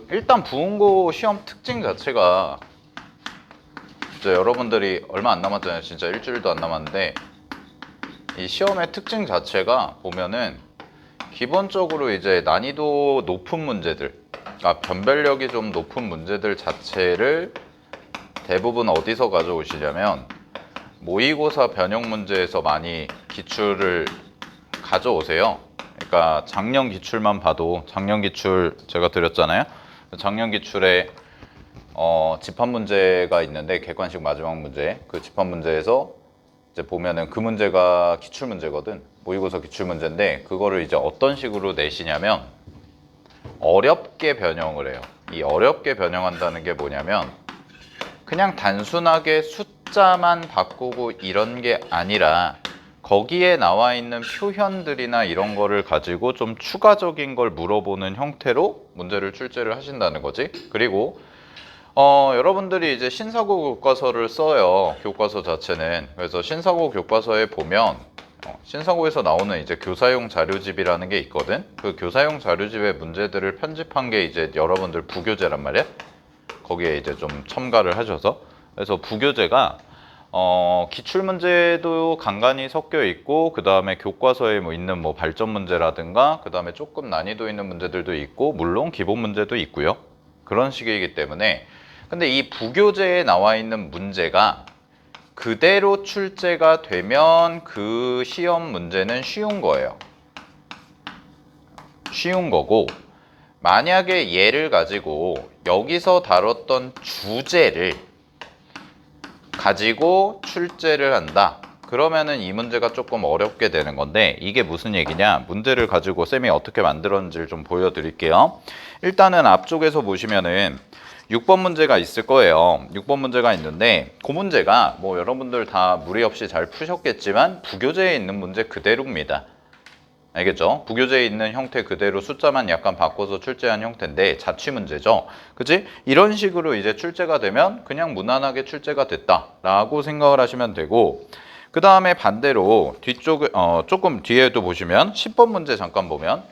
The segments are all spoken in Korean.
일단 부은고 시험 특징 자체가 이제 여러분들이 얼마 안 남았잖아요. 진짜 일주일도 안 남았는데 이 시험의 특징 자체가 보면은 기본적으로 이제 난이도 높은 문제들, 변별력이 좀 높은 문제들 자체를 대부분 어디서 가져오시냐면 모의고사 변형 문제에서 많이 기출을 가져오세요. 그러니까 작년 기출만 봐도 작년 기출 제가 드렸잖아요. 작년 기출에 집합 문제가 있는데 객관식 마지막 문제, 그 집합 문제에서 이제 보면은 그 문제가 기출 문제거든. 모의고사 기출 문제인데 그거를 이제 어떤 식으로 내시냐면 어렵게 변형을 해요. 이 어렵게 변형한다는 게 뭐냐면 그냥 단순하게 숫자만 바꾸고 이런 게 아니라 거기에 나와 있는 표현들이나 이런 거를 가지고 좀 추가적인 걸 물어보는 형태로 문제를 출제를 하신다는 거지. 그리고 여러분들이 이제 신사고 교과서를 써요. 교과서 자체는. 그래서 신사고 교과서에 보면 신사고에서 나오는 이제 교사용 자료집이라는 게 있거든. 그 교사용 자료집의 문제들을 편집한 게 이제 여러분들 부교재란 말이야. 거기에 이제 좀 첨가를 하셔서. 그래서 부교재가 기출 문제도 간간히 섞여 있고, 그 다음에 교과서에 뭐 있는 뭐 발전 문제라든가, 그 다음에 조금 난이도 있는 문제들도 있고, 물론 기본 문제도 있고요. 그런 식이기 때문에. 근데 이 부교재에 나와 있는 문제가 그대로 출제가 되면 그 시험 문제는 쉬운 거예요. 쉬운 거고, 만약에 얘를 가지고 여기서 다뤘던 주제를 가지고 출제를 한다. 그러면은 이 문제가 조금 어렵게 되는 건데, 이게 무슨 얘기냐? 문제를 가지고 쌤이 어떻게 만들었는지를 좀 보여드릴게요. 일단은 앞쪽에서 보시면은 6번 문제가 있을 거예요. 6번 문제가 있는데 그 문제가 뭐 여러분들 다 무리 없이 잘 푸셨겠지만 부교재에 있는 문제 그대로입니다. 알겠죠? 부교재에 있는 형태 그대로 숫자만 약간 바꿔서 출제한 형태인데 자취 문제죠. 그치? 이런 식으로 이제 출제가 되면 그냥 무난하게 출제가 됐다라고 생각을 하시면 되고, 그 다음에 반대로 뒤쪽 조금 뒤에도 보시면 10번 문제 잠깐 보면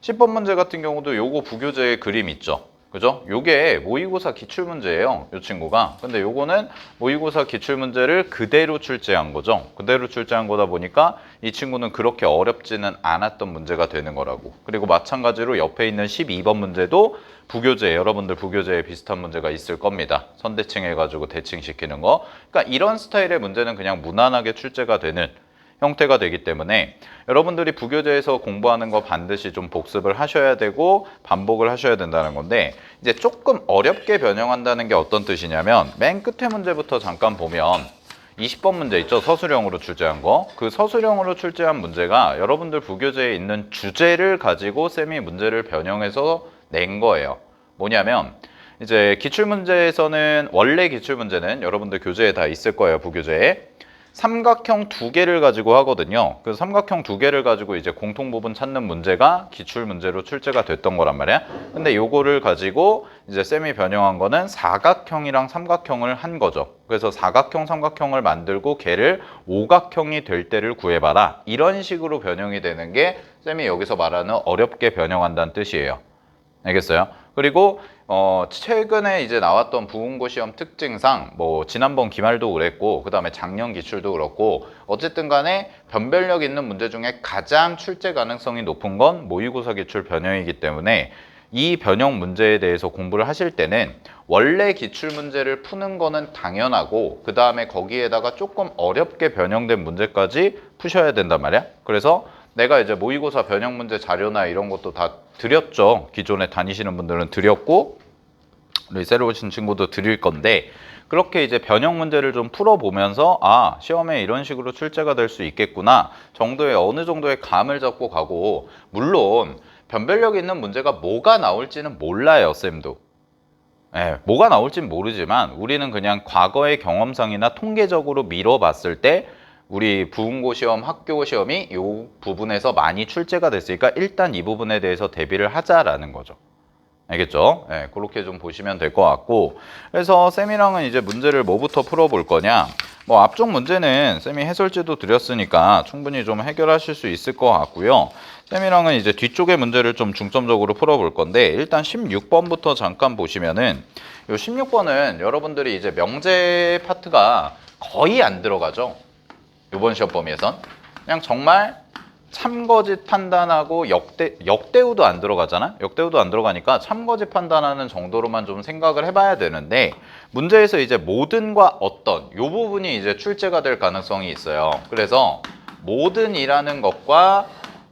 10번 문제 같은 경우도 요거 부교재의 그림 있죠. 그죠? 요게 모의고사 기출문제예요. 요 친구가. 근데 요거는 모의고사 기출문제를 그대로 출제한 거죠. 그대로 출제한 거다 보니까 이 친구는 그렇게 어렵지는 않았던 문제가 되는 거라고. 그리고 마찬가지로 옆에 있는 12번 문제도 부교재, 여러분들 부교재에 비슷한 문제가 있을 겁니다. 선대칭 해가지고 대칭시키는 거. 그러니까 이런 스타일의 문제는 그냥 무난하게 출제가 되는 형태가 되기 때문에 여러분들이 부교재에서 공부하는 거 반드시 좀 복습을 하셔야 되고 반복을 하셔야 된다는 건데, 이제 조금 어렵게 변형한다는 게 어떤 뜻이냐면 맨 끝에 문제부터 잠깐 보면 20번 문제 있죠? 서술형으로 출제한 거. 그 서술형으로 출제한 문제가 여러분들 부교재에 있는 주제를 가지고 쌤이 문제를 변형해서 낸 거예요. 뭐냐면 이제 기출문제에서는 원래 기출문제는 여러분들 교재에 다 있을 거예요. 부교재에. 삼각형 두 개를 가지고 하거든요. 그 삼각형 두 개를 가지고 이제 공통부분 찾는 문제가 기출 문제로 출제가 됐던 거란 말이야. 근데 요거를 가지고 이제 쌤이 변형한 거는 사각형이랑 삼각형을 한 거죠. 그래서 사각형, 삼각형을 만들고 걔를 오각형이 될 때를 구해봐라. 이런 식으로 변형이 되는 게 쌤이 여기서 말하는 어렵게 변형한다는 뜻이에요. 알겠어요? 그리고 최근에 이제 나왔던 부은고 시험 특징상 뭐 지난번 기말도 그랬고 그 다음에 작년 기출도 그렇고 어쨌든 간에 변별력 있는 문제 중에 가장 출제 가능성이 높은 건 모의고사 기출 변형이기 때문에 이 변형 문제에 대해서 공부를 하실 때는 원래 기출 문제를 푸는 거는 당연하고 그 다음에 거기에다가 조금 어렵게 변형된 문제까지 푸셔야 된단 말이야. 그래서 내가 이제 모의고사 변형 문제 자료나 이런 것도 다 드렸죠. 기존에 다니시는 분들은 드렸고 우리 새로 오신 친구도 드릴 건데, 그렇게 이제 변형 문제를 좀 풀어보면서 시험에 이런 식으로 출제가 될 수 있겠구나 정도의 어느 정도의 감을 잡고 가고, 물론 변별력 있는 문제가 뭐가 나올지는 몰라요. 쌤도. 뭐가 나올지는 모르지만 우리는 그냥 과거의 경험상이나 통계적으로 미뤄봤을 때 우리 부은고 시험, 학교 시험이 이 부분에서 많이 출제가 됐으니까 일단 이 부분에 대해서 대비를 하자라는 거죠. 알겠죠? 그렇게 좀 보시면 될 것 같고, 그래서 쌤이랑은 이제 문제를 뭐부터 풀어볼 거냐? 뭐 앞쪽 문제는 쌤이 해설지도 드렸으니까 충분히 좀 해결하실 수 있을 것 같고요. 쌤이랑은 이제 뒤쪽의 문제를 좀 중점적으로 풀어볼 건데 일단 16번부터 잠깐 보시면은 요 16번은 여러분들이 이제 명제 파트가 거의 안 들어가죠. 이번 시험 범위에선 그냥 정말 참거짓 판단하고 역대우도 안 들어가잖아. 역대우도 안 들어가니까 참거짓 판단하는 정도로만 좀 생각을 해봐야 되는데 문제에서 이제 모든과 어떤 요 부분이 이제 출제가 될 가능성이 있어요. 그래서 모든이라는 것과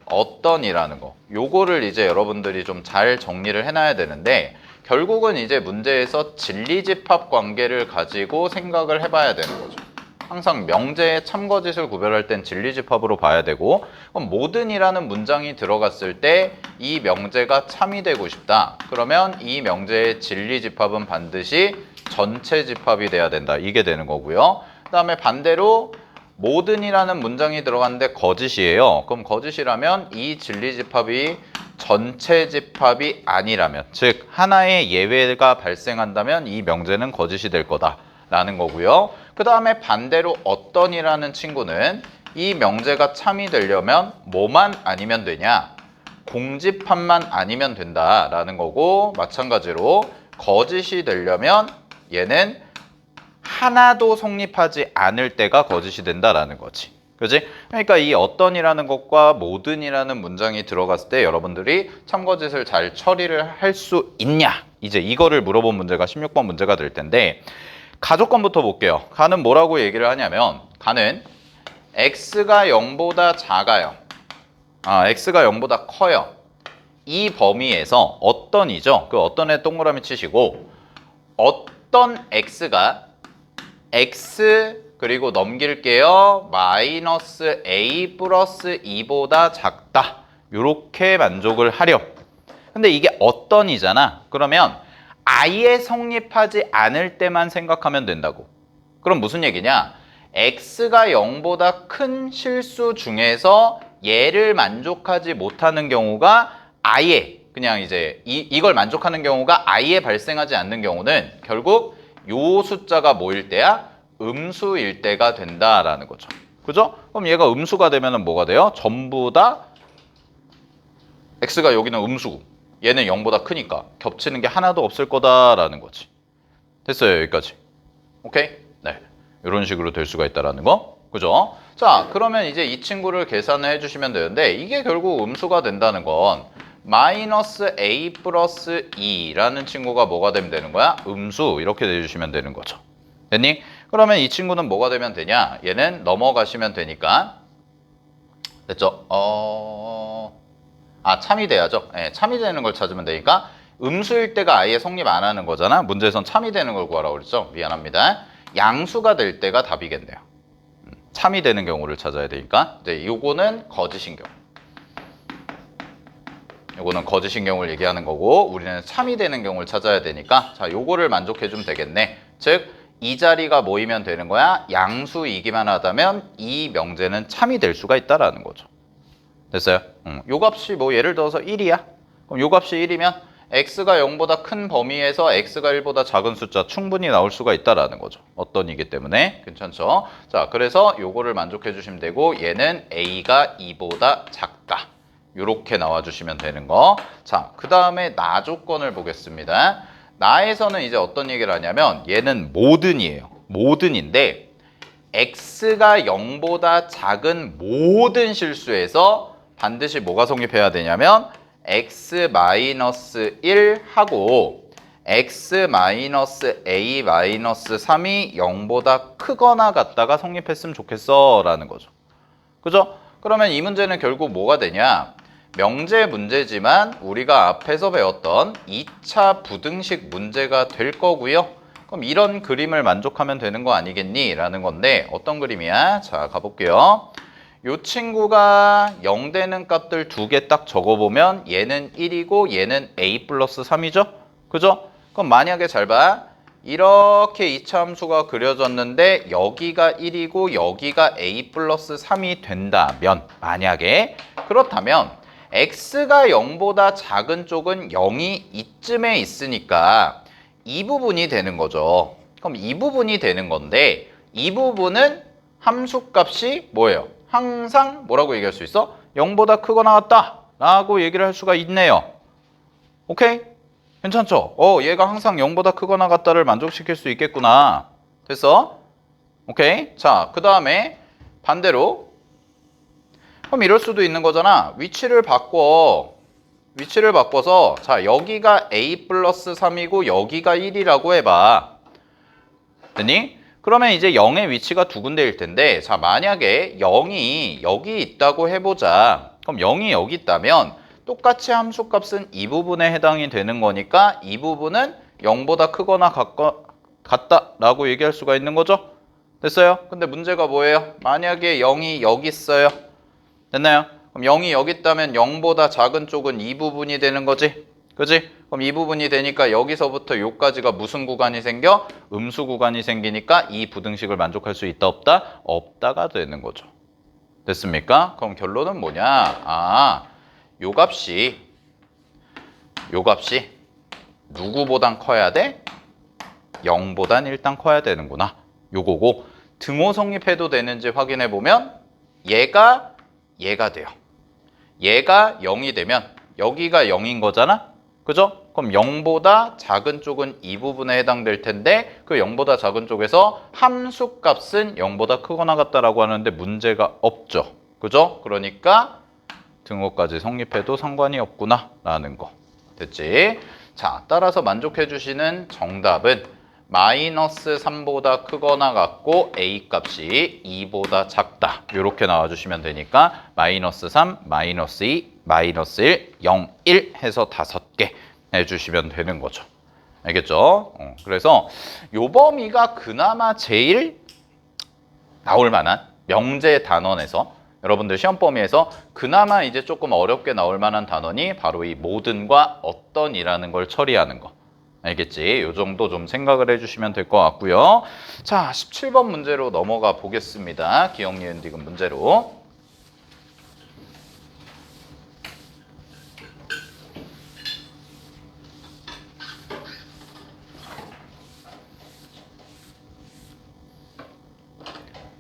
어떤이라는 거 요거를 이제 여러분들이 좀 잘 정리를 해놔야 되는데 결국은 이제 문제에서 진리집합 관계를 가지고 생각을 해봐야 되는 거죠. 항상 명제의 참거짓을 구별할 땐 진리집합으로 봐야 되고 그럼 모든이라는 문장이 들어갔을 때 이 명제가 참이 되고 싶다. 그러면 이 명제의 진리집합은 반드시 전체 집합이 돼야 된다. 이게 되는 거고요. 그 다음에 반대로 모든이라는 문장이 들어갔는데 거짓이에요. 그럼 거짓이라면 이 진리집합이 전체 집합이 아니라면 즉 하나의 예외가 발생한다면 이 명제는 거짓이 될 거다라는 거고요. 그 다음에 반대로 어떤이라는 친구는 이 명제가 참이 되려면 뭐만 아니면 되냐? 공집합만 아니면 된다라는 거고 마찬가지로 거짓이 되려면 얘는 하나도 성립하지 않을 때가 거짓이 된다라는 거지. 그지? 그러니까 이 어떤이라는 것과 모든이라는 문장이 들어갔을 때 여러분들이 참거짓을 잘 처리를 할 수 있냐? 이제 이거를 물어본 문제가 16번 문제가 될 텐데 가조건부터 볼게요. 가는 뭐라고 얘기를 하냐면 가는 x가 0보다 작아요. x가 0보다 커요. 이 범위에서 어떤이죠? 그 어떤에 동그라미 치시고 어떤 x가 x 그리고 넘길게요. 마이너스 a 플러스 2보다 작다. 이렇게 만족을 하려. 근데 이게 어떤이잖아. 그러면 아예 성립하지 않을 때만 생각하면 된다고. 그럼 무슨 얘기냐? x가 0보다 큰 실수 중에서 얘를 만족하지 못하는 경우가 아예 그냥 이제 이걸 만족하는 경우가 아예 발생하지 않는 경우는 결국 요 숫자가 뭐일 때야? 음수일 때가 된다라는 거죠. 그죠? 그럼 얘가 음수가 되면은 뭐가 돼요? 전부 다 x가 여기는 음수고 얘는 0보다 크니까 겹치는 게 하나도 없을 거다라는 거지. 됐어요, 여기까지. 오케이? 네. 이런 식으로 될 수가 있다라는 거. 그죠? 자, 그러면 이제 이 친구를 계산을 해주시면 되는데 이게 결국 음수가 된다는 건 마이너스 a 플러스 2라는 친구가 뭐가 되면 되는 거야? 음수 이렇게 내주시면 되는 거죠. 됐니? 그러면 이 친구는 뭐가 되면 되냐? 얘는 넘어가시면 되니까 됐죠? 참이 돼야죠. 네, 참이 되는 걸 찾으면 되니까 음수일 때가 아예 성립 안 하는 거잖아. 문제에선 참이 되는 걸 구하라고 그랬죠. 미안합니다. 양수가 될 때가 답이겠네요. 참이 되는 경우를 찾아야 되니까 이제 요거는 거짓인 경우. 요거는 거짓인 경우를 얘기하는 거고 우리는 참이 되는 경우를 찾아야 되니까 자, 요거를 만족해 주면 되겠네. 즉 이 자리가 모이면 되는 거야. 양수이기만 하다면 이 명제는 참이 될 수가 있다라는 거죠. 됐어요? 요 값이 뭐 예를 들어서 1이야. 그럼 요 값이 1이면 x가 0보다 큰 범위에서 x가 1보다 작은 숫자 충분히 나올 수가 있다라는 거죠. 어떤이기 때문에 괜찮죠? 자, 그래서 요거를 만족해 주시면 되고 얘는 a가 2보다 작다. 요렇게 나와주시면 되는 거. 자, 그 다음에 나 조건을 보겠습니다. 나에서는 이제 어떤 얘기를 하냐면 얘는 모든이에요. 모든인데 x가 0보다 작은 모든 실수에서 반드시 뭐가 성립해야 되냐면 x-1 하고 x-a-3이 0보다 크거나 같다가 성립했으면 좋겠어 라는 거죠. 그죠? 그러면 이 문제는 결국 뭐가 되냐? 명제 문제지만 우리가 앞에서 배웠던 2차 부등식 문제가 될 거고요. 그럼 이런 그림을 만족하면 되는 거 아니겠니? 라는 건데 어떤 그림이야? 자, 가볼게요. 이 친구가 0 되는 값들 두 개 딱 적어보면 얘는 1이고 얘는 a 플러스 3이죠? 그죠? 그럼 만약에 잘 봐. 이렇게 2차 함수가 그려졌는데 여기가 1이고 여기가 a 플러스 3이 된다면 만약에 그렇다면 x가 0보다 작은 쪽은 0이 이쯤에 있으니까 이 부분이 되는 거죠. 그럼 이 부분이 되는 건데 이 부분은 함수값이 뭐예요? 항상 뭐라고 얘기할 수 있어? 0보다 크거나 같다 라고 얘기를 할 수가 있네요. 오케이? 괜찮죠? 얘가 항상 0보다 크거나 같다를 만족시킬 수 있겠구나. 됐어? 오케이? 자, 그 다음에 반대로 그럼 이럴 수도 있는 거잖아. 위치를 바꿔서 자, 여기가 a 플러스 3이고 여기가 1이라고 해봐. 됐니? 그러면 이제 0의 위치가 두 군데일 텐데 자, 만약에 0이 여기 있다고 해보자. 그럼 0이 여기 있다면 똑같이 함수값은 이 부분에 해당이 되는 거니까 이 부분은 0보다 크거나 같다라고 얘기할 수가 있는 거죠. 됐어요? 근데 문제가 뭐예요? 만약에 0이 여기 있어요. 됐나요? 그럼 0이 여기 있다면 0보다 작은 쪽은 이 부분이 되는 거지. 그지? 그럼 이 부분이 되니까 여기서부터 여기까지가 무슨 구간이 생겨? 음수 구간이 생기니까 이 부등식을 만족할 수 있다 없다? 없다가 되는 거죠. 됐습니까? 그럼 결론은 뭐냐? 요 값이 누구보단 커야 돼? 0보단 일단 커야 되는구나. 요거고 등호 성립해도 되는지 확인해 보면 얘가 돼요. 얘가 0이 되면 여기가 0인 거잖아. 그죠? 그럼 0보다 작은 쪽은 이 부분에 해당될 텐데 그 0보다 작은 쪽에서 함수값은 0보다 크거나 같다라고 하는데 문제가 없죠. 그죠? 그러니까 등호까지 성립해도 상관이 없구나 라는 거. 됐지? 자, 따라서 만족해 주시는 정답은 마이너스 3보다 크거나 같고 a 값이 2보다 작다. 이렇게 나와주시면 되니까 마이너스 3, 마이너스 2, 마이너스 1, 0, 1 해서 5개 해주시면 되는 거죠. 알겠죠? 그래서 요 범위가 그나마 제일 나올 만한 명제 단원에서 여러분들 시험 범위에서 그나마 이제 조금 어렵게 나올 만한 단원이 바로 이 모든과 어떤이라는 걸 처리하는 거. 알겠지? 요 정도 좀 생각을 해주시면 될 것 같고요. 자, 17번 문제로 넘어가 보겠습니다. 기억, 니은, 디귿 문제로.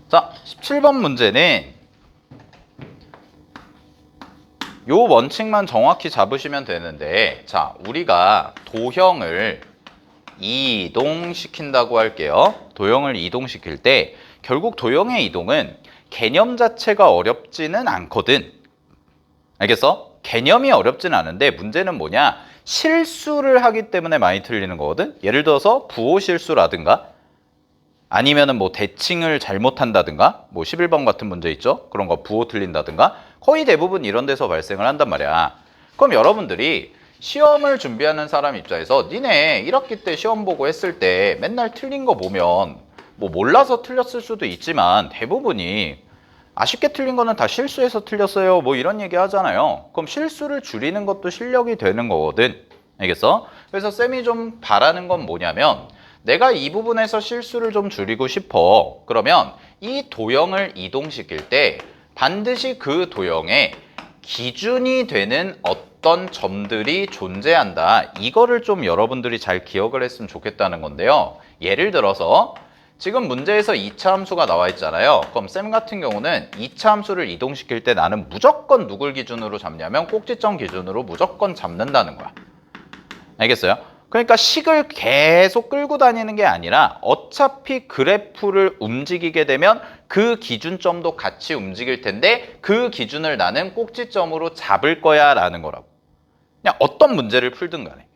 자, 17번 문제는 요 원칙만 정확히 잡으시면 되는데 자, 우리가 도형을 이동시킨다고 할게요. 도형을 이동시킬 때 결국 도형의 이동은 개념 자체가 어렵지는 않거든. 알겠어? 개념이 어렵지는 않은데 문제는 뭐냐? 실수를 하기 때문에 많이 틀리는 거거든. 예를 들어서 부호 실수라든가 아니면은 뭐 대칭을 잘못한다든가 뭐 11번 같은 문제 있죠? 그런 거 부호 틀린다든가 거의 대부분 이런 데서 발생을 한단 말이야. 그럼 여러분들이 시험을 준비하는 사람 입장에서 니네 1학기 때 시험 보고 했을 때 맨날 틀린 거 보면 뭐 몰라서 틀렸을 수도 있지만 대부분이 아쉽게 틀린 거는 다 실수해서 틀렸어요 뭐 이런 얘기 하잖아요. 그럼 실수를 줄이는 것도 실력이 되는 거거든. 알겠어? 그래서 쌤이 좀 바라는 건 뭐냐면 내가 이 부분에서 실수를 좀 줄이고 싶어. 그러면 이 도형을 이동시킬 때 반드시 그 도형에 기준이 되는 어떤 점들이 존재한다. 이거를 좀 여러분들이 잘 기억을 했으면 좋겠다는 건데요. 예를 들어서 지금 문제에서 2차 함수가 나와 있잖아요. 그럼 쌤 같은 경우는 2차 함수를 이동시킬 때 나는 무조건 누굴 기준으로 잡냐면 꼭지점 기준으로 무조건 잡는다는 거야. 알겠어요? 그러니까 식을 계속 끌고 다니는 게 아니라 어차피 그래프를 움직이게 되면 그 기준점도 같이 움직일 텐데 그 기준을 나는 꼭지점으로 잡을 거야 라는 거라고. 그냥 어떤 문제를 풀든 간에.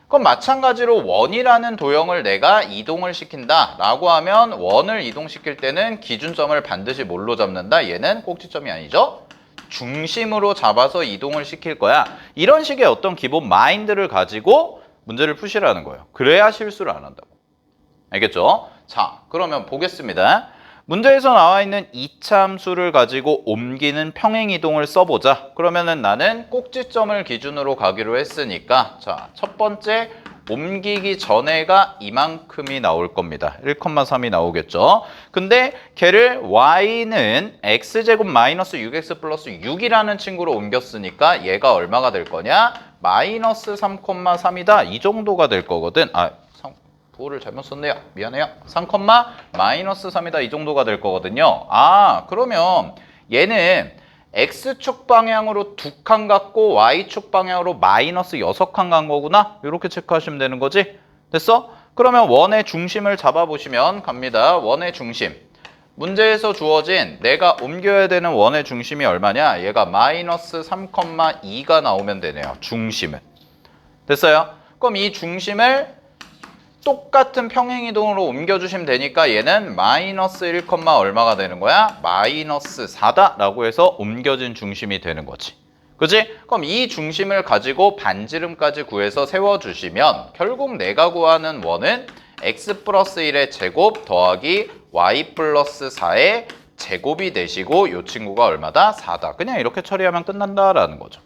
그럼 마찬가지로 원이라는 도형을 내가 이동을 시킨다 라고 하면 원을 이동시킬 때는 기준점을 반드시 뭘로 잡는다? 얘는 꼭지점이 아니죠? 중심으로 잡아서 이동을 시킬 거야. 이런 식의 어떤 기본 마인드를 가지고 문제를 푸시라는 거예요. 그래야 실수를 안 한다고. 알겠죠? 자, 그러면 보겠습니다. 문제에서 나와 있는 2차 함수를 가지고 옮기는 평행이동을 써보자. 그러면은 나는 꼭지점을 기준으로 가기로 했으니까 자, 첫 번째 옮기기 전에가 이만큼이 나올 겁니다. 1,3이 나오겠죠. 근데 걔를 y는 x제곱 마이너스 6x 플러스 6이라는 친구로 옮겼으니까 얘가 얼마가 될 거냐? 마이너스 3,3이다. 이 정도가 될 거거든. 부호를 잘못 썼네요. 미안해요. 3, 마이너스 3이다. 이 정도가 될 거거든요. 그러면 얘는 X축 방향으로 2칸 갔고 Y축 방향으로 마이너스 6칸 간 거구나. 이렇게 체크하시면 되는 거지. 됐어? 그러면 원의 중심을 잡아보시면 갑니다. 원의 중심. 문제에서 주어진 내가 옮겨야 되는 원의 중심이 얼마냐? 얘가 마이너스 3,2가 나오면 되네요. 중심은. 됐어요? 그럼 이 중심을 똑같은 평행이동으로 옮겨주시면 되니까 얘는 마이너스 1, 얼마가 되는 거야? 마이너스 4다 라고 해서 옮겨진 중심이 되는 거지. 그지? 그럼 이 중심을 가지고 반지름까지 구해서 세워주시면 결국 내가 구하는 원은 x 플러스 1의 제곱 더하기 y 플러스 4의 제곱이 되시고 이 친구가 얼마다? 4다. 그냥 이렇게 처리하면 끝난다라는 거죠.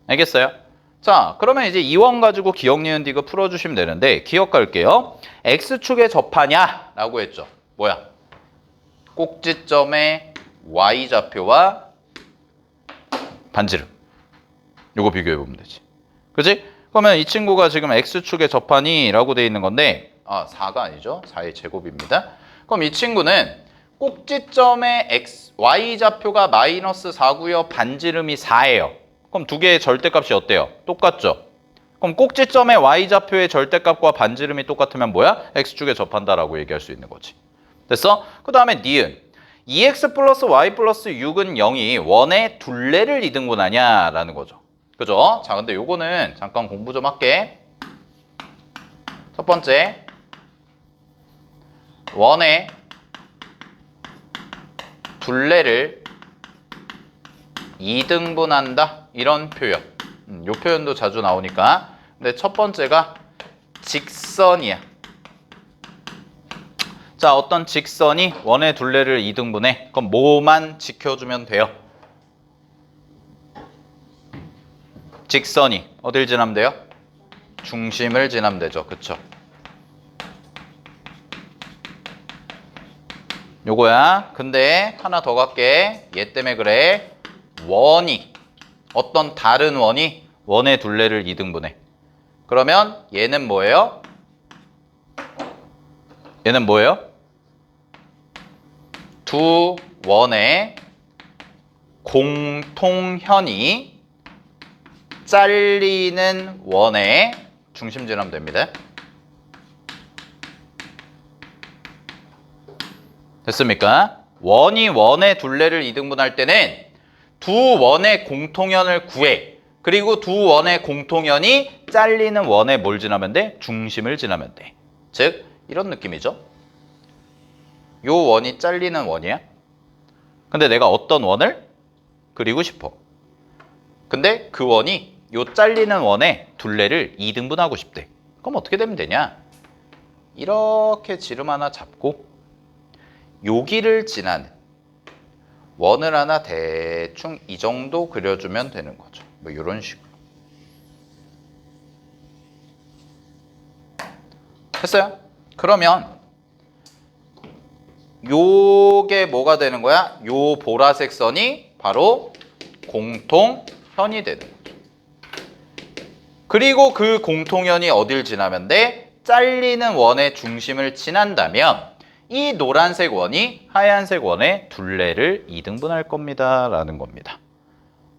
알겠어요? 자, 그러면 이제 이 원 가지고 기억, 니은, 디귿 풀어주시면 되는데 기억할게요. x축에 접하냐? 라고 했죠. 뭐야? 꼭지점의 y좌표와 반지름. 요거 비교해보면 되지. 그치? 그러면 이 친구가 지금 x축에 접하니? 라고 돼 있는 건데 4가 아니죠. 4의 제곱입니다. 그럼 이 친구는 꼭지점의 y좌표가 마이너스 4고요. 반지름이 4예요. 그럼 두 개의 절대값이 어때요? 똑같죠? 그럼 꼭지점의 y좌표의 절대값과 반지름이 똑같으면 뭐야? x축에 접한다라고 얘기할 수 있는 거지. 됐어? 그 다음에 니은. 2x 플러스 y 플러스 6은 0이 원의 둘레를 이등분하냐라는 거죠. 그죠? 자, 근데 요거는 잠깐 공부 좀 할게. 첫 번째. 원의 둘레를 이등분한다. 이런 표현. 요 표현도 자주 나오니까. 근데 첫 번째가 직선이야. 자, 어떤 직선이 원의 둘레를 이등분해. 그럼 뭐만 지켜주면 돼요? 직선이 어딜 지나면 돼요? 중심을 지나면 되죠. 그쵸? 요거야. 근데 하나 더 갈게. 얘 때문에 그래. 원이 어떤 다른 원이 원의 둘레를 이등분해. 그러면 얘는 뭐예요? 얘는 뭐예요? 두 원의 공통현이 잘리는 원의 중심 지나면 됩니다. 됐습니까? 원이 원의 둘레를 이등분할 때는 두 원의 공통현을 구해. 그리고 두 원의 공통현이 잘리는 원에 뭘 지나면 돼? 중심을 지나면 돼. 즉 이런 느낌이죠. 요 원이 잘리는 원이야. 근데 내가 어떤 원을 그리고 싶어. 근데 그 원이 요 잘리는 원의 둘레를 이등분하고 싶대. 그럼 어떻게 되면 되냐? 이렇게 지름 하나 잡고 여기를 지나는 원을 하나 대충 이 정도 그려주면 되는 거죠. 뭐 이런 식으로. 됐어요? 그러면 요게 뭐가 되는 거야? 요 보라색 선이 바로 공통현이 되는 거죠. 그리고 그 공통현이 어딜 지나면 돼? 잘리는 원의 중심을 지난다면 이 노란색 원이 하얀색 원의 둘레를 이등분할 겁니다. 라는 겁니다.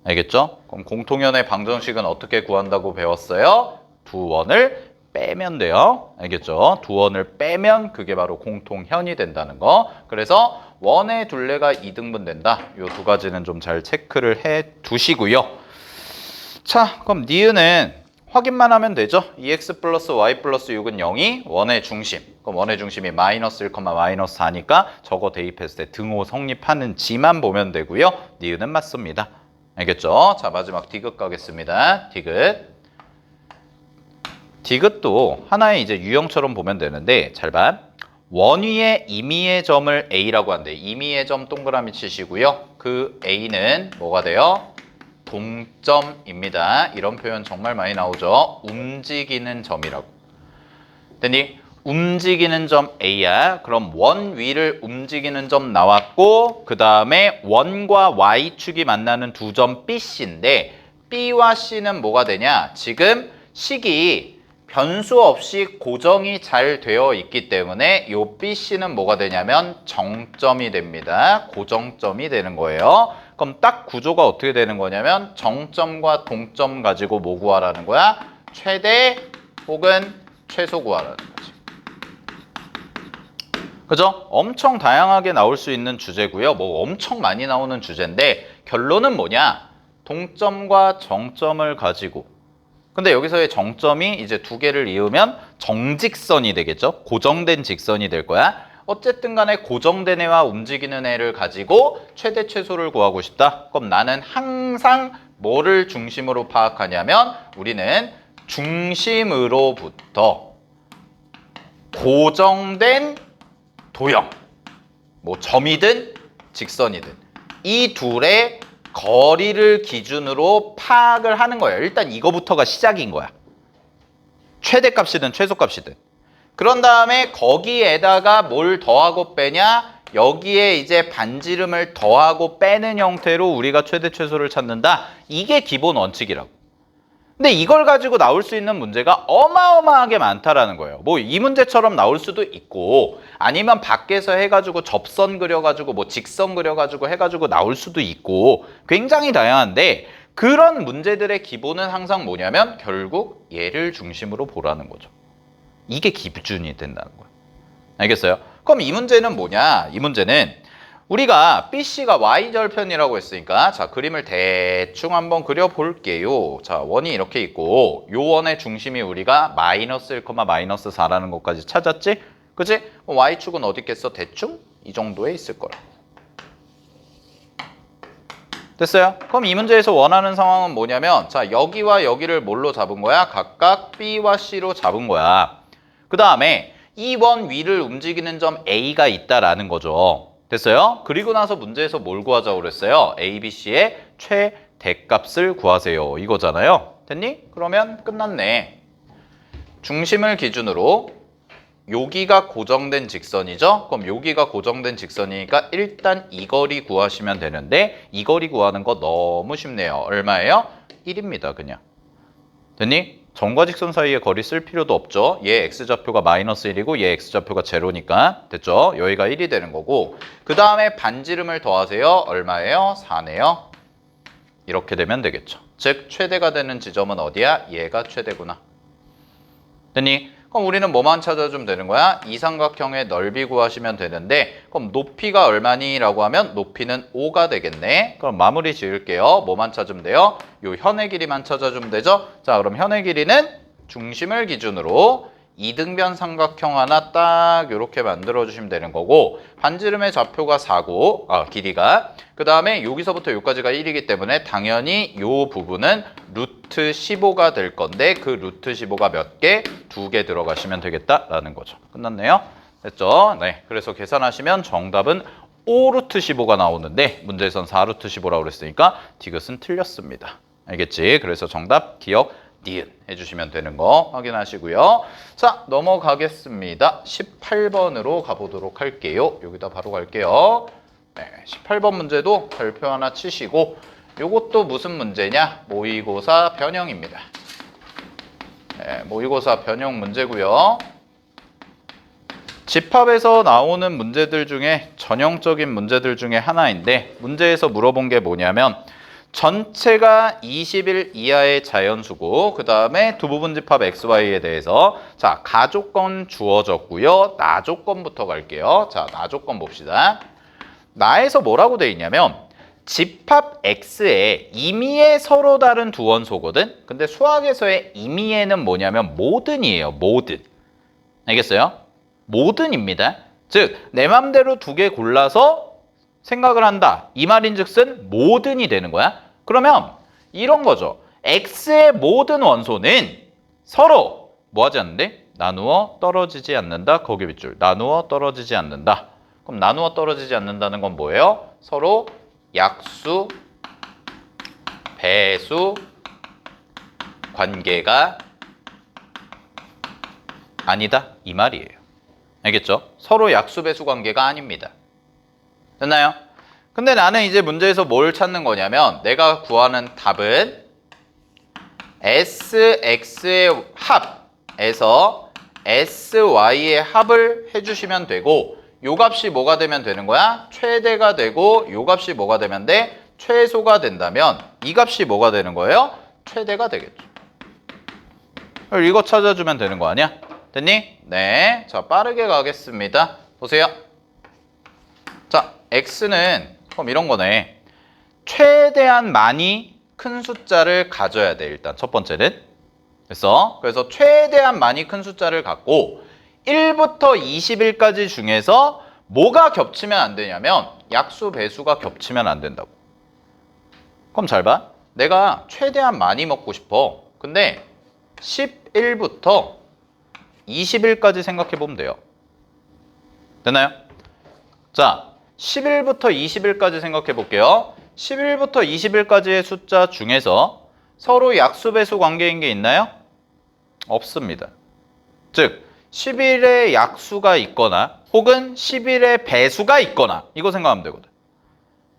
알겠죠? 그럼 공통현의 방정식은 어떻게 구한다고 배웠어요? 두 원을 빼면 돼요. 알겠죠? 두 원을 빼면 그게 바로 공통현이 된다는 거. 그래서 원의 둘레가 이등분 된다. 이 두 가지는 좀 잘 체크를 해 두시고요. 자, 그럼 니은은 확인만 하면 되죠. 2x 플러스 y 플러스 6은 0이 원의 중심. 그럼 원의 중심이 마이너스 1, 마이너스 4니까 저거 대입했을 때 등호 성립하는지만 보면 되고요. 니은은 맞습니다. 알겠죠? 자, 마지막 디귿 가겠습니다. 디귿. 디귿도 하나의 이제 유형처럼 보면 되는데 잘 봐. 원 위에 임의의 점을 A라고 한대. 임의의 점 동그라미 치시고요. 그 A는 뭐가 돼요? 동점입니다. 이런 표현 정말 많이 나오죠. 움직이는 점이라고. 됐니? 움직이는 점 A야. 그럼 원 위를 움직이는 점 나왔고 그 다음에 원과 Y축이 만나는 두 점 BC인데 B와 C는 뭐가 되냐? 지금 식이 변수 없이 고정이 잘 되어 있기 때문에 요 BC는 뭐가 되냐면 정점이 됩니다. 고정점이 되는 거예요. 그럼 딱 구조가 어떻게 되는 거냐면 정점과 동점 가지고 뭐 구하라는 거야? 최대 혹은 최소 구하라는 거지. 그죠? 엄청 다양하게 나올 수 있는 주제고요. 뭐 엄청 많이 나오는 주제인데 결론은 뭐냐? 동점과 정점을 가지고 근데 여기서의 정점이 이제 두 개를 이으면 정직선이 되겠죠? 고정된 직선이 될 거야. 어쨌든 간에 고정된 애와 움직이는 애를 가지고 최대 최소를 구하고 싶다. 그럼 나는 항상 뭐를 중심으로 파악하냐면 우리는 중심으로부터 고정된 도형, 뭐 점이든 직선이든 이 둘의 거리를 기준으로 파악을 하는 거예요. 일단 이거부터가 시작인 거야. 최대값이든 최소값이든. 그런 다음에 거기에다가 뭘 더하고 빼냐? 여기에 이제 반지름을 더하고 빼는 형태로 우리가 최대 최소를 찾는다. 이게 기본 원칙이라고. 근데 이걸 가지고 나올 수 있는 문제가 어마어마하게 많다라는 거예요. 뭐 이 문제처럼 나올 수도 있고 아니면 밖에서 해가지고 접선 그려가지고 뭐 직선 그려가지고 해가지고 나올 수도 있고 굉장히 다양한데 그런 문제들의 기본은 항상 뭐냐면 결국 얘를 중심으로 보라는 거죠. 이게 기준이 된다는 거예요. 알겠어요? 그럼 이 문제는 뭐냐? 이 문제는 우리가 BC가 Y절편이라고 했으니까 자 그림을 대충 한번 그려볼게요. 자 원이 이렇게 있고 요 원의 중심이 우리가 마이너스 1, 마이너스 4라는 것까지 찾았지? 그치? Y축은 어디 있겠어? 대충 이 정도에 있을 거라. 됐어요? 그럼 이 문제에서 원하는 상황은 뭐냐면 자 여기와 여기를 뭘로 잡은 거야? 각각 B와 C로 잡은 거야. 그 다음에 이 원 위를 움직이는 점 A가 있다라는 거죠. 됐어요? 그리고 나서 문제에서 뭘 구하자고 그랬어요? A, B, C의 최대값을 구하세요. 이거잖아요. 됐니? 그러면 끝났네. 중심을 기준으로 여기가 고정된 직선이죠? 그럼 여기가 고정된 직선이니까 일단 이 거리 구하시면 되는데 이 거리 구하는 거 너무 쉽네요. 얼마예요? 1입니다. 그냥. 됐니? 점과 직선 사이에 거리 쓸 필요도 없죠. 얘 x좌표가 마이너스 1이고 얘 x좌표가 제로니까 됐죠? 여기가 1이 되는 거고 그 다음에 반지름을 더하세요. 얼마예요? 4네요. 이렇게 되면 되겠죠. 즉 최대가 되는 지점은 어디야? 얘가 최대구나. 됐니? 그럼 우리는 뭐만 찾아주면 되는 거야? 이 삼각형의 넓이 구하시면 되는데 그럼 높이가 얼마니? 라고 하면 높이는 5가 되겠네. 그럼 마무리 지을게요. 뭐만 찾으면 돼요? 요 현의 길이만 찾아주면 되죠? 자 그럼 현의 길이는 중심을 기준으로 이등변 삼각형 하나 딱 이렇게 만들어주시면 되는 거고 반지름의 좌표가 4고 길이가 그 다음에 여기서부터 여기까지가 1이기 때문에 당연히 요 부분은 루트 15가 될 건데 그 루트 15가 몇 개? 2개 들어가시면 되겠다라는 거죠. 끝났네요. 됐죠? 네. 그래서 계산하시면 정답은 5루트 15가 나오는데 문제에선 4루트 15라고 그랬으니까 디귿은 틀렸습니다. 알겠지? 그래서 정답 기억 니은 해주시면 되는 거 확인하시고요. 자 넘어가겠습니다. 18번으로 가보도록 할게요. 여기다 바로 갈게요. 네, 18번 문제도 별표 하나 치시고 요것도 무슨 문제냐? 모의고사 변형입니다. 네, 모의고사 변형 문제고요. 집합에서 나오는 문제들 중에 전형적인 문제들 중에 하나인데 문제에서 물어본 게 뭐냐면 전체가 20일 이하의 자연수고 그 다음에 두 부분 집합 XY에 대해서 자 가조건 주어졌고요. 나조건부터 갈게요. 자 나조건 봅시다. 나에서 뭐라고 돼 있냐면 집합 X에 임의의 서로 다른 두 원소거든. 근데 수학에서의 임의에는 뭐냐면 모든이에요. 모든. 알겠어요? 모든입니다. 즉 내 맘대로 두 개 골라서 생각을 한다. 이 말인즉슨 모든이 되는 거야. 그러면 이런 거죠. X의 모든 원소는 서로 뭐 하지 않는데? 나누어 떨어지지 않는다. 거기 밑줄. 나누어 떨어지지 않는다. 그럼 나누어 떨어지지 않는다는 건 뭐예요? 서로 약수, 배수 관계가 아니다. 이 말이에요. 알겠죠? 서로 약수, 배수 관계가 아닙니다. 됐나요? 근데 나는 이제 문제에서 뭘 찾는 거냐면 내가 구하는 답은 SX의 합 에서 sy의 합을 해주시면 되고 요 값이 뭐가 되면 되는 거야? 최대가 되고 요 값이 뭐가 되면 돼? 최소가 된다면 이 값이 뭐가 되는 거예요? 최대가 되겠죠. 이거 찾아주면 되는 거 아니야? 됐니? 네. 자, 빠르게 가겠습니다. 보세요. 자, x는 그럼 이런 거네. 최대한 많이 큰 숫자를 가져야 돼. 일단 첫 번째는. 그래서 최대한 많이 큰 숫자를 갖고 1부터 20일까지 중에서 뭐가 겹치면 안 되냐면 약수, 배수가 겹치면 안 된다고. 그럼 잘 봐. 내가 최대한 많이 먹고 싶어. 근데 11부터 20일까지 생각해 보면 돼요. 됐나요? 자, 10일부터 20일까지 생각해 볼게요. 10일부터 20일까지의 숫자 중에서 서로 약수, 배수 관계인 게 있나요? 없습니다. 즉, 10일에 약수가 있거나 혹은 10일에 배수가 있거나 이거 생각하면 되거든.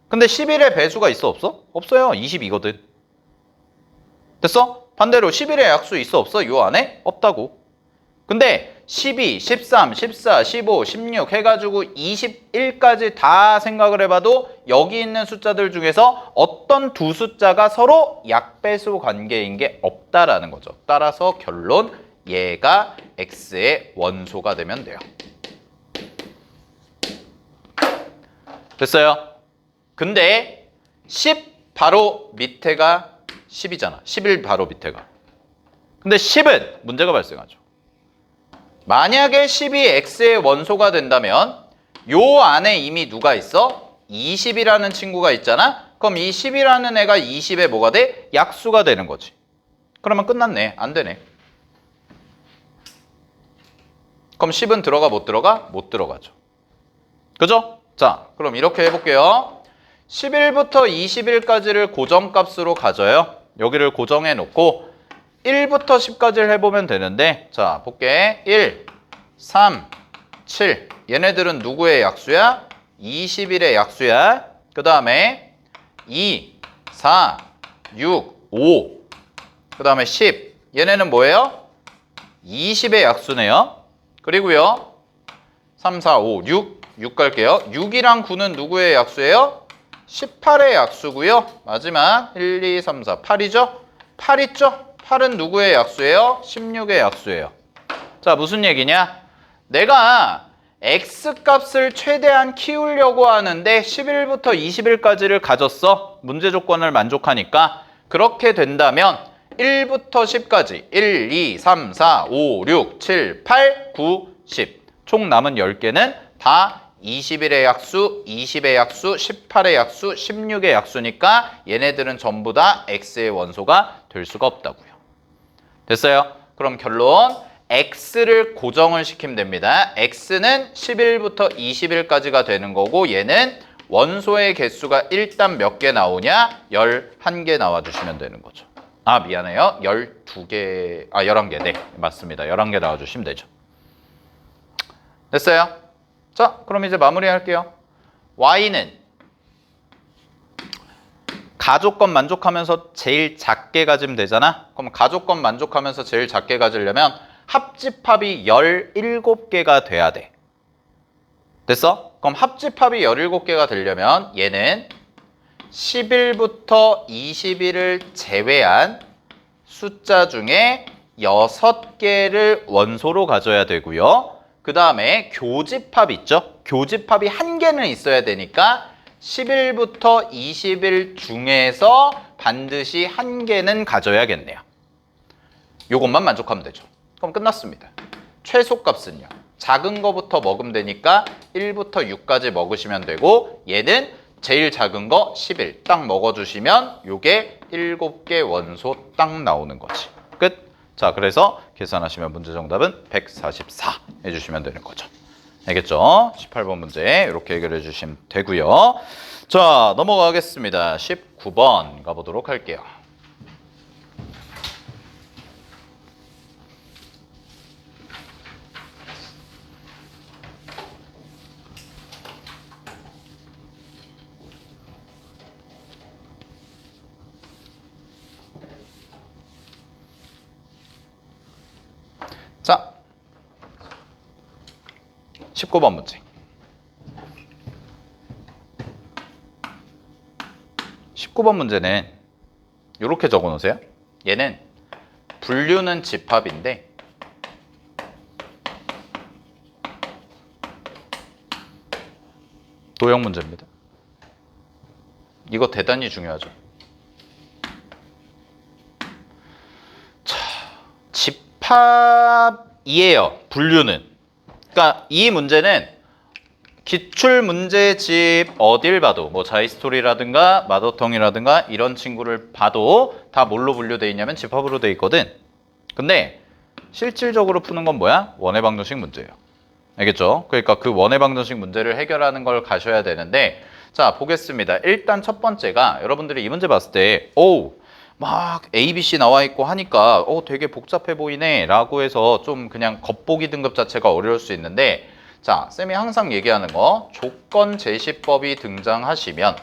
근데 10일에 배수가 있어 없어? 없어요. 22거든. 됐어? 반대로 10일에 약수 있어 없어? 요 안에? 없다고. 근데 12, 13, 14, 15, 16 해가지고 21까지 다 생각을 해봐도 여기 있는 숫자들 중에서 어떤 두 숫자가 서로 약배수 관계인 게 없다라는 거죠. 따라서 결론, 얘가 x의 원소가 되면 돼요. 됐어요? 근데 10 바로 밑에가 10이잖아. 11 바로 밑에가. 근데 10은 문제가 발생하죠. 만약에 10이 x의 원소가 된다면 요 안에 이미 누가 있어? 20이라는 친구가 있잖아? 그럼 이 10이라는 애가 20에 뭐가 돼? 약수가 되는 거지. 그러면 끝났네. 안 되네. 그럼 10은 들어가 못 들어가? 못 들어가죠. 그죠? 자, 그럼 이렇게 해볼게요. 11부터 20일까지를 고정값으로 가져요. 여기를 고정해 놓고 1부터 10까지를 해보면 되는데 자, 볼게. 1, 3, 7 얘네들은 누구의 약수야? 21의 약수야. 그 다음에 2, 4, 6, 5 그 다음에 10 얘네는 뭐예요? 20의 약수네요. 그리고요 3, 4, 5, 6 갈게요. 6이랑 9는 누구의 약수예요? 18의 약수고요. 마지막 1, 2, 3, 4, 8이죠? 8 있죠? 8은 누구의 약수예요? 16의 약수예요. 자, 무슨 얘기냐? 내가 x값을 최대한 키우려고 하는데 11부터 20일까지를 가졌어. 문제 조건을 만족하니까. 그렇게 된다면 1부터 10까지 1, 2, 3, 4, 5, 6, 7, 8, 9, 10 총 남은 10개는 다 21의 약수, 20의 약수, 18의 약수, 16의 약수니까 얘네들은 전부 다 x의 원소가 될 수가 없다고요. 됐어요? 그럼 결론 x를 고정을 시키면 됩니다. x는 10일부터 20일까지가 되는 거고 얘는 원소의 개수가 일단 몇 개 나오냐? 11개 나와주시면 되는 거죠. 아, 미안해요. 12개, 11개. 네, 맞습니다. 11개 나와주시면 되죠. 됐어요? 자, 그럼 이제 마무리할게요. y는 가족권 만족하면서 제일 작게 가지면 되잖아? 그럼 가족권 만족하면서 제일 작게 가지려면 합집합이 17개가 돼야 돼. 됐어? 그럼 합집합이 17개가 되려면 얘는 10일부터 20일을 제외한 숫자 중에 6개를 원소로 가져야 되고요. 그 다음에 교집합 있죠? 교집합이 1개는 있어야 되니까 10일부터 20일 중에서 반드시 1개는 가져야겠네요. 요것만 만족하면 되죠. 그럼 끝났습니다. 최소값은요. 작은 거부터 먹으면 되니까 1부터 6까지 먹으시면 되고 얘는 제일 작은 거 10일 딱 먹어주시면 요게 7개 원소 딱 나오는 거지. 끝. 자, 그래서 계산하시면 문제 정답은 144 해주시면 되는 거죠. 알겠죠? 18번 문제 이렇게 해결해 주시면 되고요. 자, 넘어가겠습니다. 19번 가보도록 할게요. 19번 문제. 19번 문제는 이렇게 적어 놓으세요. 얘는 분류는 집합인데 도형 문제입니다. 이거 대단히 중요하죠. 자, 집합이에요. 분류는. 그러니까 이 문제는 기출 문제집 어딜 봐도 뭐 자이스토리라든가 마더텅이라든가 이런 친구를 봐도 다 뭘로 분류되어 있냐면 집합으로 되어 있거든. 근데 실질적으로 푸는 건 뭐야? 원의 방정식 문제예요. 알겠죠? 그러니까 그 원의 방정식 문제를 해결하는 걸 가셔야 되는데, 자 보겠습니다. 일단 첫 번째가 여러분들이 이 문제 봤을 때 막 A, B, C 나와 있고 하니까 되게 복잡해 보이네 라고 해서 좀 그냥 겉보기 등급 자체가 어려울 수 있는데, 자 쌤이 항상 얘기하는 거, 조건 제시법이 등장하시면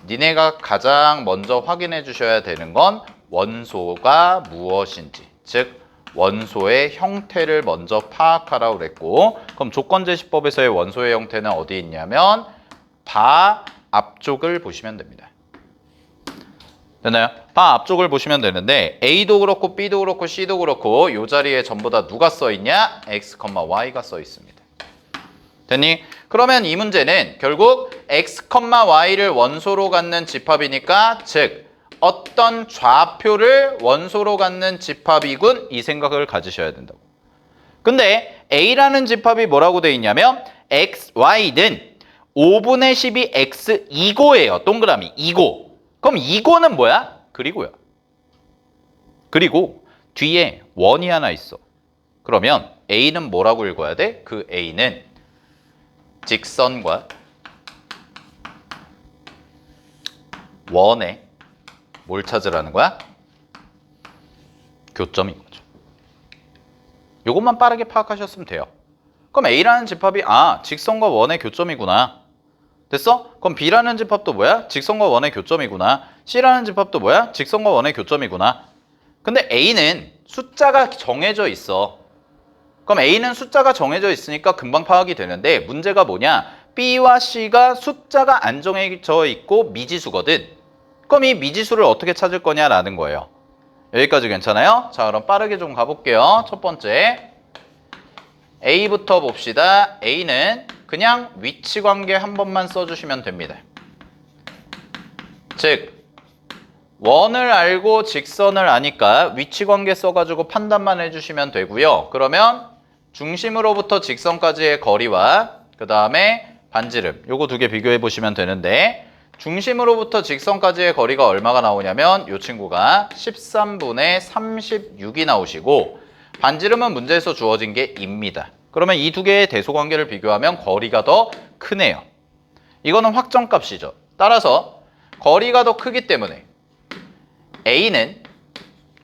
니네가 가장 먼저 확인해 주셔야 되는 건 원소가 무엇인지, 즉 원소의 형태를 먼저 파악하라고 그랬고, 그럼 조건 제시법에서의 원소의 형태는 어디 있냐면 바 앞쪽을 보시면 됩니다. 됐나요? 바 앞쪽을 보시면 되는데 A도 그렇고 B도 그렇고 C도 그렇고 이 자리에 전부 다 누가 써 있냐? X, Y가 써 있습니다. 됐니? 그러면 이 문제는 결국 X, Y를 원소로 갖는 집합이니까, 즉 어떤 좌표를 원소로 갖는 집합이군, 이 생각을 가지셔야 된다고. 근데 A라는 집합이 뭐라고 돼 있냐면 X, Y는 5분의 10이 X 2고예요. 동그라미 2고. 그럼 2고는 뭐야? 그리고요. 그리고 뒤에 원이 하나 있어. 그러면 A는 뭐라고 읽어야 돼? 그 A는 직선과 원의 뭘 찾으라는 거야? 교점인 거죠. 이것만 빠르게 파악하셨으면 돼요. 그럼 A라는 집합이 직선과 원의 교점이구나. 됐어? 그럼 B라는 집합도 뭐야? 직선과 원의 교점이구나. C라는 집합도 뭐야? 직선과 원의 교점이구나. 근데 A는 숫자가 정해져 있어. 그럼 A는 숫자가 정해져 있으니까 금방 파악이 되는데, 문제가 뭐냐? B와 C가 숫자가 안 정해져 있고 미지수거든. 그럼 이 미지수를 어떻게 찾을 거냐라는 거예요. 여기까지 괜찮아요? 자, 그럼 빠르게 좀 가볼게요. 첫 번째 A부터 봅시다. A는 그냥 위치 관계 한 번만 써주시면 됩니다. 즉 원을 알고 직선을 아니까 위치 관계 써가지고 판단만 해주시면 되고요. 그러면 중심으로부터 직선까지의 거리와 그 다음에 반지름, 요거 두 개 비교해 보시면 되는데, 중심으로부터 직선까지의 거리가 얼마가 나오냐면 이 친구가 13분의 36이 나오시고, 반지름은 문제에서 주어진 게 2입니다. 그러면 이 두 개의 대소관계를 비교하면 거리가 더 크네요. 이거는 확정값이죠. 따라서 거리가 더 크기 때문에 A는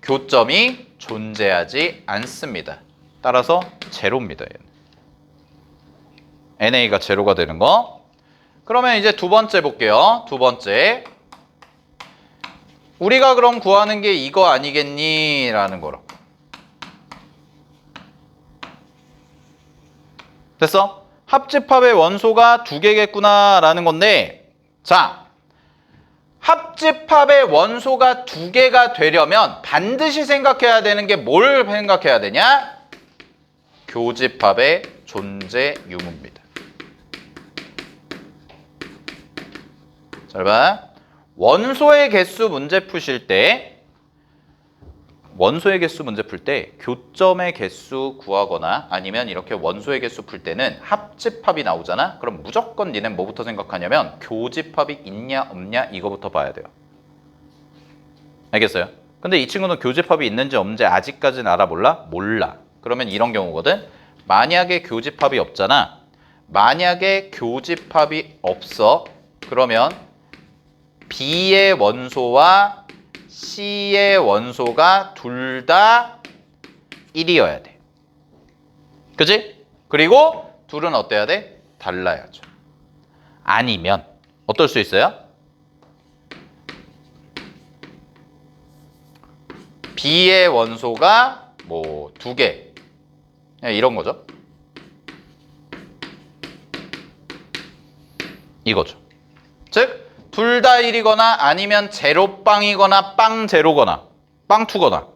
교점이 존재하지 않습니다. 따라서 제로입니다. 얘는. NA가 제로가 되는 거. 그러면 이제 두 번째 볼게요. 두 번째. 우리가 그럼 구하는 게 이거 아니겠니? 라는 거라고. 됐어? 합집합의 원소가 두 개겠구나 라는 건데, 자, 합집합의 원소가 두 개가 되려면 반드시 생각해야 되는 게 뭘 생각해야 되냐? 교집합의 존재 유무입니다. 잘 봐. 원소의 개수 문제 푸실 때, 원소의 개수 문제 풀 때 교점의 개수 구하거나 아니면 이렇게 원소의 개수 풀 때는 합집합이 나오잖아? 그럼 무조건 니는 뭐부터 생각하냐면 교집합이 있냐 없냐 이거부터 봐야 돼요. 알겠어요? 근데 이 친구는 교집합이 있는지 없는지 아직까지는 알아 몰라? 몰라. 그러면 이런 경우거든. 만약에 교집합이 없잖아. 만약에 교집합이 없어. 그러면 B의 원소와 C의 원소가 둘 다 1이어야 돼. 그치? 그리고 둘은 어때야 돼? 달라야죠. 아니면 어떨 수 있어요? B의 원소가 뭐 2개. 이런 거죠. 이거죠. 즉 둘 다 1이거나 아니면 제로빵이거나 빵 제로거나 빵 투거나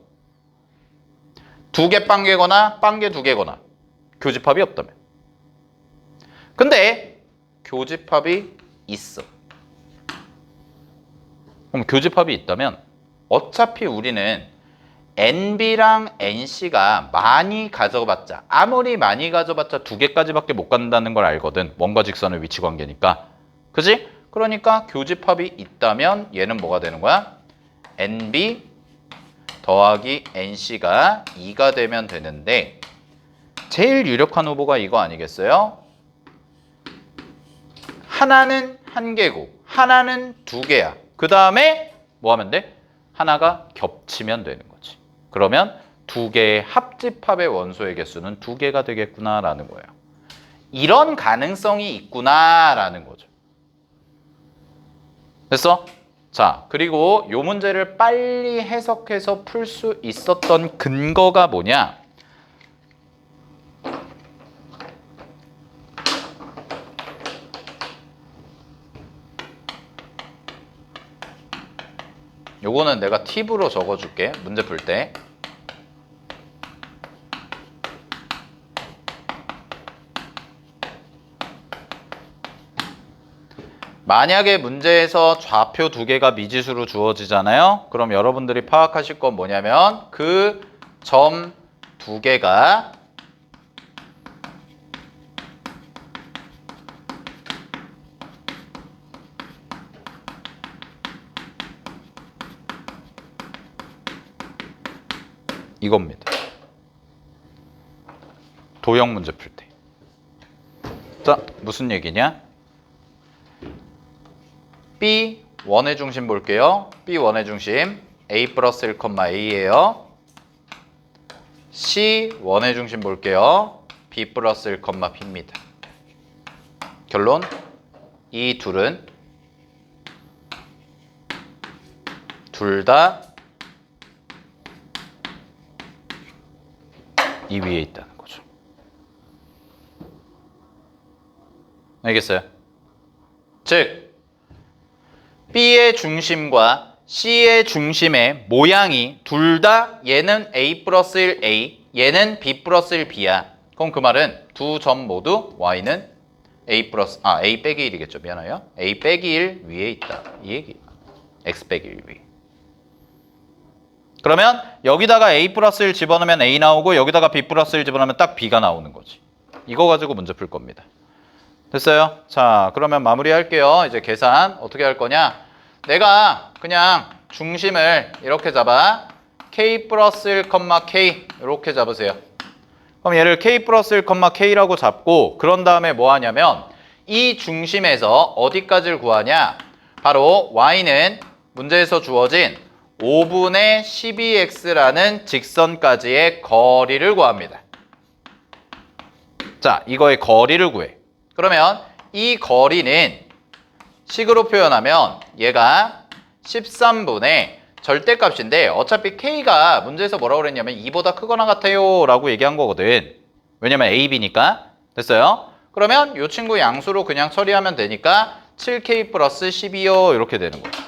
두 개 빵개거나 빵개 두 개거나 교집합이 없다면. 근데 교집합이 있어. 그럼 교집합이 있다면 어차피 우리는 NB랑 NC가 많이 가져봤자 아무리 많이 가져봤자 두 개까지밖에 못 간다는 걸 알거든. 원과 직선의 위치 관계니까. 그지? 그러니까 교집합이 있다면 얘는 뭐가 되는 거야? NB 더하기 NC가 2가 되면 되는데 제일 유력한 후보가 이거 아니겠어요? 하나는 한 개고 하나는 두 개야. 그 다음에 뭐 하면 돼? 하나가 겹치면 되는 거지. 그러면 두 개의 합집합의 원소의 개수는 두 개가 되겠구나라는 거예요. 이런 가능성이 있구나라는 거죠. 됐어? 자, 그리고 이 문제를 빨리 해석해서 풀 수 있었던 근거가 뭐냐? 요거는 내가 팁으로 적어줄게. 문제 풀 때. 만약에 문제에서 좌표 두 개가 미지수로 주어지잖아요. 그럼 여러분들이 파악하실 건 뭐냐면 그 점 두 개가 이겁니다. 도형 문제 풀 때. 자, 무슨 얘기냐? B1의 중심 볼게요. B1의 중심 A 플러스 1, A예요. C1의 중심 볼게요. B 플러스 1, B입니다. 결론, 이 둘은 둘 다 이 위에 있다는 거죠. 알겠어요? 즉 B의 중심과 C의 중심의 모양이 둘 다 얘는 A 플러스 1 A, 얘는 B 플러스 1 B야. 그럼 그 말은 두 점 모두 Y는 A 플러스, A 빼기 1이겠죠. 미안해요. A 빼기 1 위에 있다. 이 얘기. X 빼기 1 위. 그러면 여기다가 A 플러스 1 집어넣으면 A 나오고 여기다가 B 플러스 1 집어넣으면 딱 B가 나오는 거지. 이거 가지고 문제 풀 겁니다. 됐어요? 자, 그러면 마무리할게요. 이제 계산 어떻게 할 거냐? 내가 그냥 중심을 이렇게 잡아. K 플러스 1, K 이렇게 잡으세요. 그럼 얘를 K 플러스 1, K라고 잡고 그런 다음에 뭐 하냐면 이 중심에서 어디까지를 구하냐? 바로 Y는 문제에서 주어진 5분의 12x라는 직선까지의 거리를 구합니다. 자, 이거의 거리를 구해. 그러면 이 거리는 식으로 표현하면 얘가 13분의 절대값인데 어차피 K가 문제에서 뭐라고 그랬냐면 2보다 크거나 같아요 라고 얘기한 거거든. 왜냐면 AB니까. 됐어요? 그러면 이 친구 양수로 그냥 처리하면 되니까 7K 플러스 12요 이렇게 되는 거죠.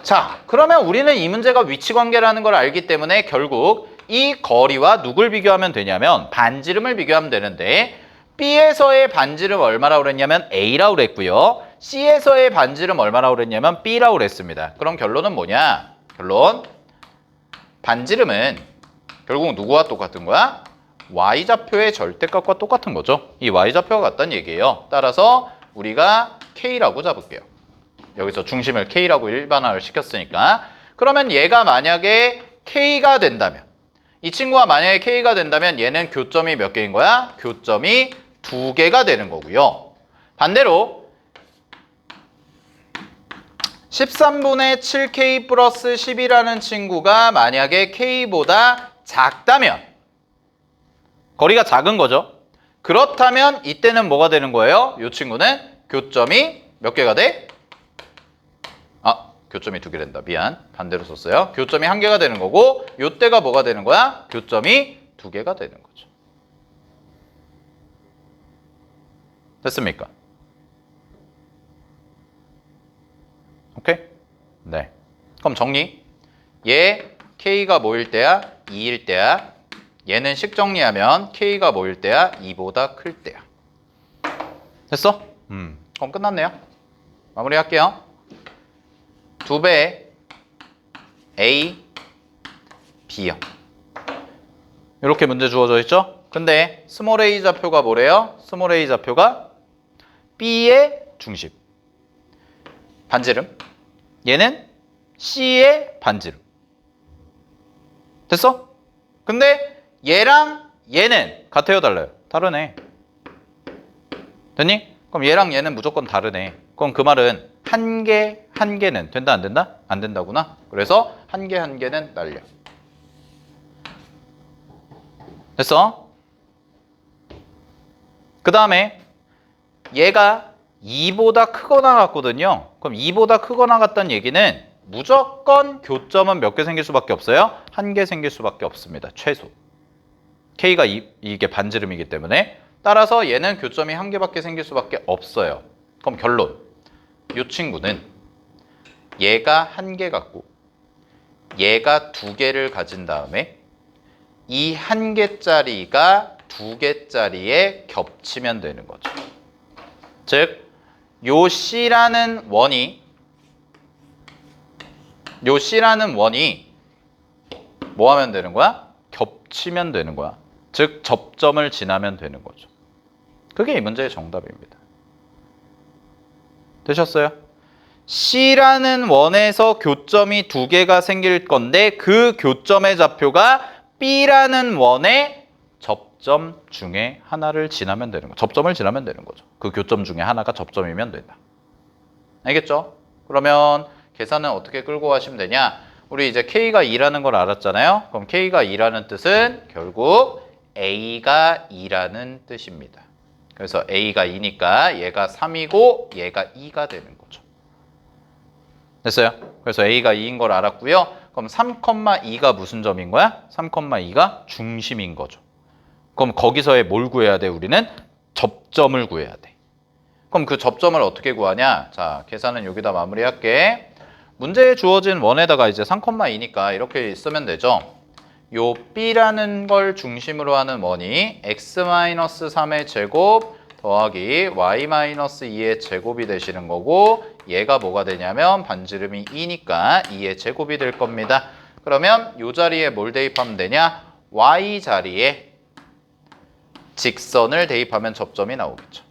자, 그러면 우리는 이 문제가 위치관계라는 걸 알기 때문에 결국 이 거리와 누굴 비교하면 되냐면 반지름을 비교하면 되는데 B에서의 반지름 얼마라고 그랬냐면 A라고 그랬고요. C에서의 반지름 얼마라고 그랬냐면 B라고 그랬습니다. 그럼 결론은 뭐냐? 결론, 반지름은 결국 누구와 똑같은 거야? Y좌표의 절대값과 똑같은 거죠. 이 Y좌표가 같다는 얘기예요. 따라서 우리가 K라고 잡을게요. 여기서 중심을 K라고 일반화를 시켰으니까. 그러면 얘가 만약에 K가 된다면 이 친구가 만약에 K가 된다면 얘는 교점이 몇 개인 거야? 교점이 두 개가 되는 거고요. 반대로 13분의 7K 플러스 10이라는 친구가 만약에 K보다 작다면 거리가 작은 거죠. 그렇다면 이때는 뭐가 되는 거예요? 이 친구는 교점이 몇 개가 돼? 교점이 두 개 된다. 미안. 반대로 썼어요. 교점이 한 개가 되는 거고 요때가 뭐가 되는 거야? 교점이 두 개가 되는 거죠. 됐습니까? 네. 그럼 정리. 얘 K가 뭐일 때야? 2일 때야. 얘는 식 정리하면 K가 뭐일 때야? 2보다 클 때야. 됐어? 그럼 끝났네요. 마무리할게요. 2배 A, B요. 이렇게 문제 주어져 있죠? 근데 스몰 a 좌표가 뭐래요? 스몰 a 좌표가 B의 중심. 반지름. 얘는 C의 반지름. 됐어? 근데 얘랑 얘는 같아요, 달라요? 다르네. 됐니? 그럼 얘랑 얘는 무조건 다르네. 그럼 그 말은 한 개는 된다, 안 된다? 안 된다구나. 그래서 한 개는 날려. 됐어? 그 다음에 얘가 2보다 크거나 같거든요. 그럼 2보다 크거나 같다는 얘기는 무조건 교점은 몇 개 생길 수밖에 없어요? 한 개 생길 수밖에 없습니다. 최소. K가 이게 반지름이기 때문에. 따라서 얘는 교점이 한 개밖에 생길 수밖에 없어요. 그럼 결론. 이 친구는 얘가 한 개 갖고 얘가 두 개를 가진 다음에 이 한 개짜리가 두 개짜리에 겹치면 되는 거죠. 즉, 요 C라는 원이 뭐 하면 되는 거야? 겹치면 되는 거야. 즉, 접점을 지나면 되는 거죠. 그게 이 문제의 정답입니다. 되셨어요? C라는 원에서 교점이 두 개가 생길 건데 그 교점의 좌표가 B라는 원의 접점 중에 하나를 지나면 되는 거죠. 접점을 지나면 되는 거죠. 그 교점 중에 하나가 접점이면 된다. 알겠죠? 그러면 계산은 어떻게 끌고 가시면 되냐? 우리 이제 K가 2라는 걸 알았잖아요. 그럼 K가 2라는 뜻은 결국 A가 2라는 뜻입니다. 그래서 A가 2니까 얘가 3이고 얘가 2가 되는 거죠. 됐어요? 그래서 A가 2인 걸 알았고요. 그럼 3,2가 무슨 점인 거야? 3,2가 중심인 거죠. 그럼 거기서의 뭘 구해야 돼? 우리는 접점을 구해야 돼. 그럼 그 접점을 어떻게 구하냐? 자, 계산은 여기다 마무리할게. 문제에 주어진 원에다가 이제 3,2니까 이렇게 쓰면 되죠. 요 B라는 걸 중심으로 하는 원이 x-3의 제곱 더하기 y-2의 제곱이 되시는 거고 얘가 뭐가 되냐면 반지름이 2니까 2의 제곱이 될 겁니다. 그러면 요 자리에 뭘 대입하면 되냐? y 자리에 직선을 대입하면 접점이 나오겠죠.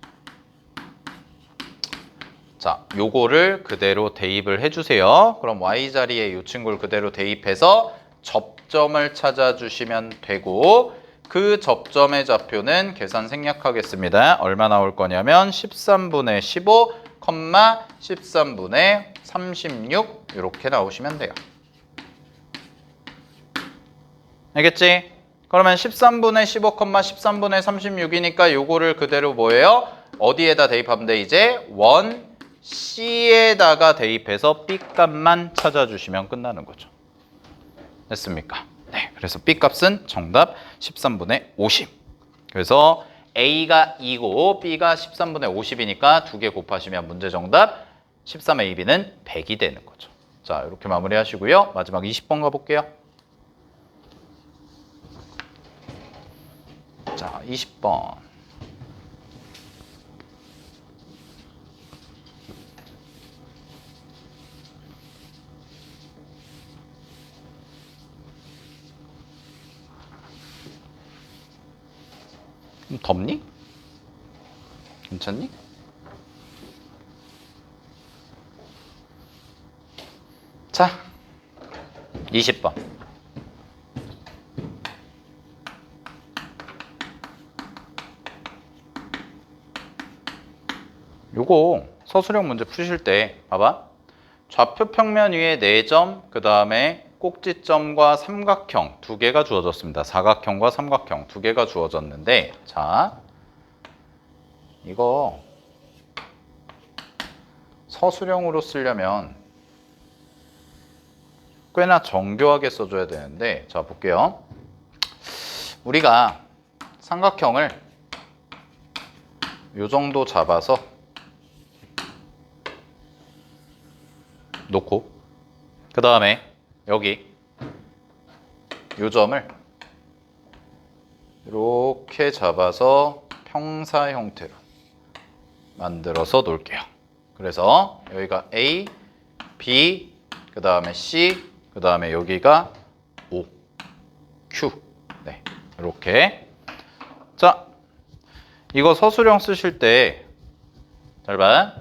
자, 요거를 그대로 대입을 해주세요. 그럼 y 자리에 이 친구를 그대로 대입해서 접점을 찾아주시면 되고 그 접점의 좌표는 계산 생략하겠습니다. 얼마 나올 거냐면 13분의 15, 13분의 36 이렇게 나오시면 돼요. 알겠지? 그러면 13분의 15, 13분의 36이니까 요거를 그대로 뭐예요? 어디에다 대입하면 돼? 이제 원 C에다가 대입해서 B 값만 찾아주시면 끝나는 거죠. 됐습니까? 네, 그래서 B 값은 정답 13분의 50. 그래서 A가 2고 B가 13분의 50이니까 두 개 곱하시면 문제 정답 13AB는 100이 되는 거죠. 자, 이렇게 마무리하시고요. 마지막 20번 가볼게요. 자, 20번. 덥니? 괜찮니? 자, 20번. 요거 서술형 문제 푸실 때 봐봐. 좌표 평면 위에 4점, 그 다음에 꼭지점과 삼각형 두 개가 주어졌습니다. 사각형과 삼각형 두 개가 주어졌는데 자, 이거 서술형으로 쓰려면 꽤나 정교하게 써줘야 되는데 자, 볼게요. 우리가 삼각형을 요 정도 잡아서 놓고 그 다음에 여기 요 점을 이렇게 잡아서 평사 형태로 만들어서 놓을게요. 그래서 여기가 A, B, 그 다음에 C, 그 다음에 여기가 O, Q. 네, 이렇게. 자, 이거 서술형 쓰실 때 잘 봐.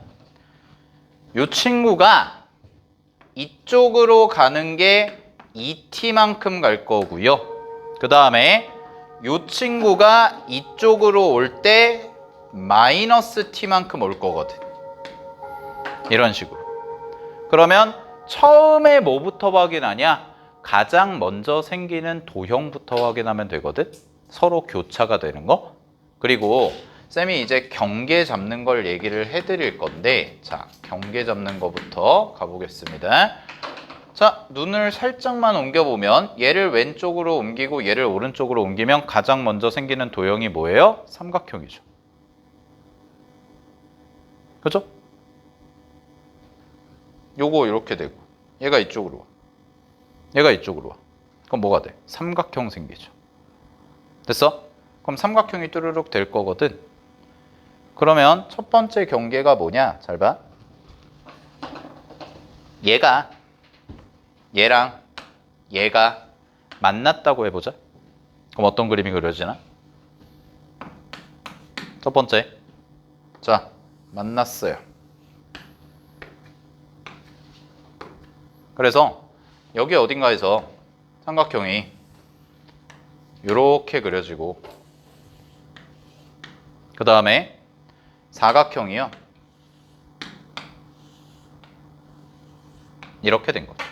이 친구가 이쪽으로 가는 게 2t만큼 갈 거고요. 그 다음에 이 친구가 이쪽으로 올 때 마이너스 t만큼 올 거거든. 이런 식으로. 그러면 처음에 뭐부터 확인하냐? 가장 먼저 생기는 도형부터 확인하면 되거든. 서로 교차가 되는 거. 그리고 쌤이 이제 경계 잡는 걸 얘기를 해드릴 건데, 자, 경계 잡는 거부터 가보겠습니다. 자, 눈을 살짝만 옮겨보면 얘를 왼쪽으로 옮기고 얘를 오른쪽으로 옮기면 가장 먼저 생기는 도형이 뭐예요? 삼각형이죠. 그죠? 요거 이렇게 되고 얘가 이쪽으로 와. 얘가 이쪽으로 와. 그럼 뭐가 돼? 삼각형 생기죠. 됐어? 그럼 삼각형이 뚜루룩 될 거거든. 그러면 첫 번째 경계가 뭐냐? 잘 봐. 얘가 얘랑 얘가 만났다고 해보자. 그럼 어떤 그림이 그려지나? 첫 번째. 자, 만났어요. 그래서 여기 어딘가에서 삼각형이 이렇게 그려지고 그 다음에 사각형이요. 이렇게 된 거죠.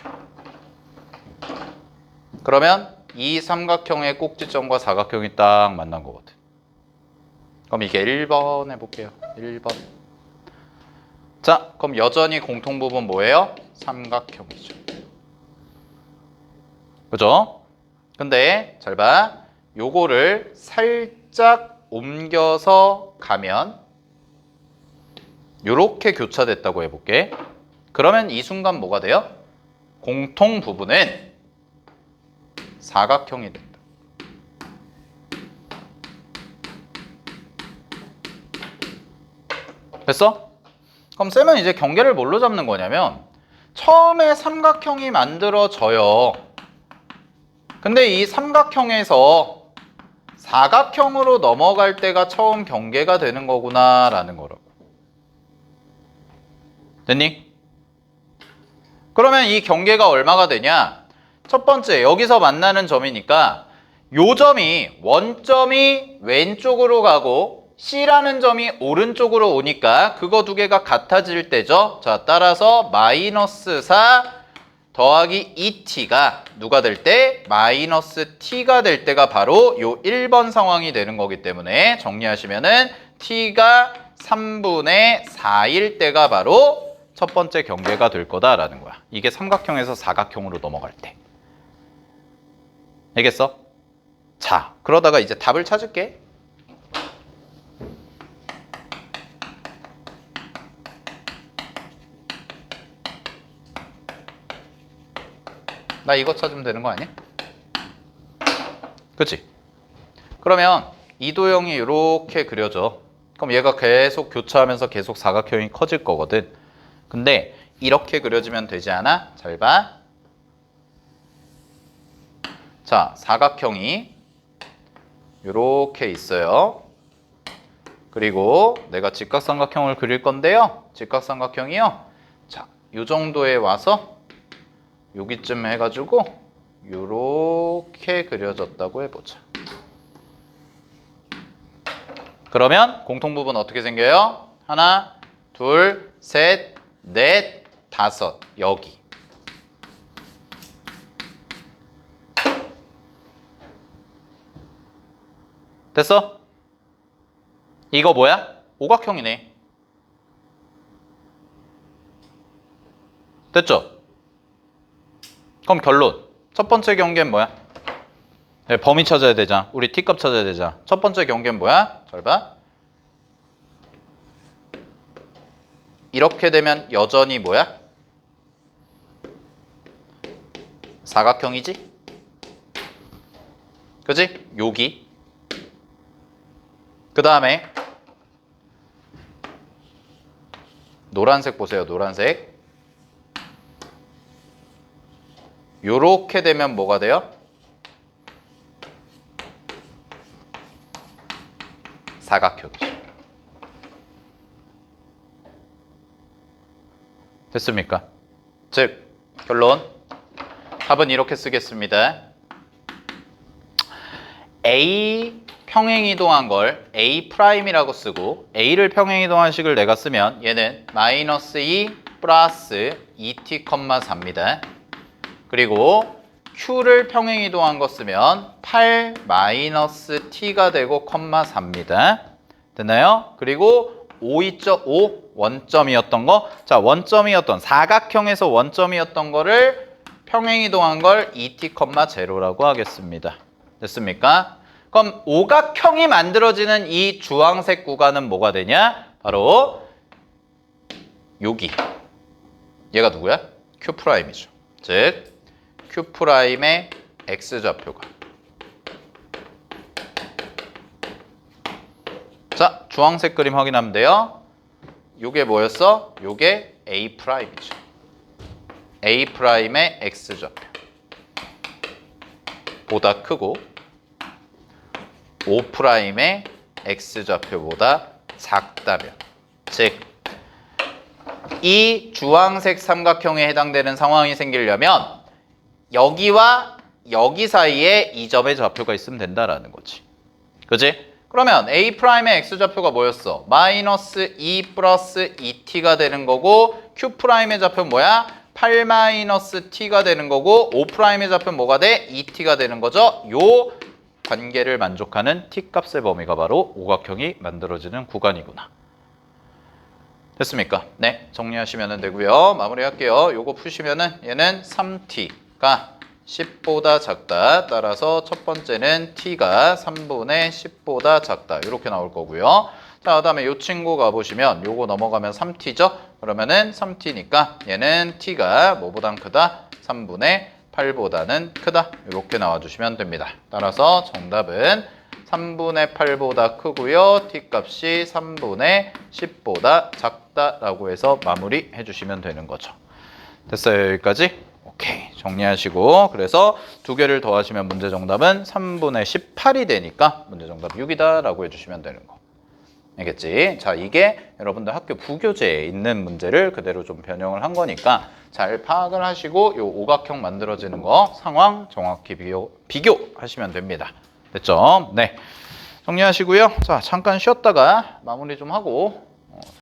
그러면 이 삼각형의 꼭지점과 사각형이 딱 만난 거거든. 그럼 이게 1번 해볼게요. 1번. 자, 그럼 여전히 공통부분 뭐예요? 삼각형이죠. 그죠? 근데 잘 봐. 요거를 살짝 옮겨서 가면 요렇게 교차됐다고 해볼게. 그러면 이 순간 뭐가 돼요? 공통 부분은 사각형이 된다. 됐어? 그럼 쌤은 이제 경계를 뭘로 잡는 거냐면 처음에 삼각형이 만들어져요. 근데 이 삼각형에서 사각형으로 넘어갈 때가 처음 경계가 되는 거구나 라는 거라고. 됐니? 그러면 이 경계가 얼마가 되냐? 첫 번째 여기서 만나는 점이니까 요 점이 원점이 왼쪽으로 가고 C라는 점이 오른쪽으로 오니까 그거 두 개가 같아질 때죠. 자, 따라서 마이너스 4 더하기 2t가 누가 될 때? 마이너스 t가 될 때가 바로 요 1번 상황이 되는 거기 때문에 정리하시면은 t가 3분의 4일 때가 바로 첫 번째 경계가 될 거다라는 거야. 이게 삼각형에서 사각형으로 넘어갈 때. 알겠어? 자, 그러다가 이제 답을 찾을게. 나 이거 찾으면 되는 거 아니야? 그치? 그러면 이 도형이 이렇게 그려져. 그럼 얘가 계속 교차하면서 계속 사각형이 커질 거거든. 근데 이렇게 그려지면 되지 않아? 잘 봐. 자, 사각형이 이렇게 있어요. 그리고 내가 직각삼각형을 그릴 건데요. 직각삼각형이요. 자, 이 정도에 와서 여기쯤 해가지고 이렇게 그려졌다고 해보자. 그러면 공통부분 어떻게 생겨요? 하나, 둘, 셋, 넷, 다섯. 여기. 됐어? 이거 뭐야? 오각형이네. 됐죠? 그럼 결론. 첫 번째 경계는 뭐야? 네, 범위 찾아야 되잖아. 우리 t값 찾아야 되잖아. 첫 번째 경계는 뭐야? 잘 봐. 이렇게 되면 여전히 뭐야? 사각형이지? 그지? 여기. 그 다음에 노란색 보세요. 노란색. 요렇게 되면 뭐가 돼요? 사각형이죠. 됐습니까? 즉 결론 답은 이렇게 쓰겠습니다. A 평행이동한 걸 A 프라임이라고 쓰고 A를 평행이동한 식을 내가 쓰면 얘는 마이너스 2 플러스 2t, 4입니다. 그리고 Q를 평행이동한 거 쓰면 8 마이너스 t가 되고 4입니다. 됐나요? 그리고 5 있죠? 5 원점이었던 거. 자, 원점이었던 사각형에서 원점이었던 거를 평행이동한 걸 2t, 0라고 하겠습니다. 됐습니까? 그럼 오각형이 만들어지는 이 주황색 구간은 뭐가 되냐? 바로 여기. 얘가 누구야? Q'이죠. 즉 Q'의 X좌표가. 자, 주황색 그림 확인하면 돼요. 요게 뭐였어? 요게 A'이죠. A'의 X좌표. 보다 크고 O'의 X좌표보다 작다면, 즉 이 주황색 삼각형에 해당되는 상황이 생기려면 여기와 여기 사이에 이 점의 좌표가 있으면 된다라는 거지. 그지? 그러면 A'의 X좌표가 뭐였어? 마이너스 2 플러스 2t가 되는 거고 Q'의 좌표는 뭐야? 8 마이너스 t가 되는 거고 O'의 좌표는 뭐가 돼? 2t가 되는 거죠. 요 관계를 만족하는 t값의 범위가 바로 오각형이 만들어지는 구간이구나. 됐습니까? 네, 정리하시면 되고요. 마무리할게요. 요거 푸시면은 얘는 3t가 10보다 작다. 따라서 첫 번째는 t가 3분의 10보다 작다. 이렇게 나올 거고요. 자, 그다음에 요 친구 가보시면 요거 넘어가면 3t죠? 그러면은 3t니까 얘는 t가 뭐보단 크다? 3분의 8보다는 크다. 이렇게 나와주시면 됩니다. 따라서 정답은 3분의 8보다 크고요. t값이 3분의 10보다 작다라고 해서 마무리해 주시면 되는 거죠. 됐어요? 여기까지? 오케이. 정리하시고 그래서 두 개를 더하시면 문제 정답은 3분의 18이 되니까 문제 정답 6이다 라고 해주시면 되는 거. 알겠지? 자, 이게 여러분들 학교 부교재에 있는 문제를 그대로 좀 변형을 한 거니까 잘 파악을 하시고 요 오각형 만들어지는 거 상황 정확히 비교하시면 됩니다. 됐죠? 네. 정리하시고요. 자, 잠깐 쉬었다가 마무리 좀 하고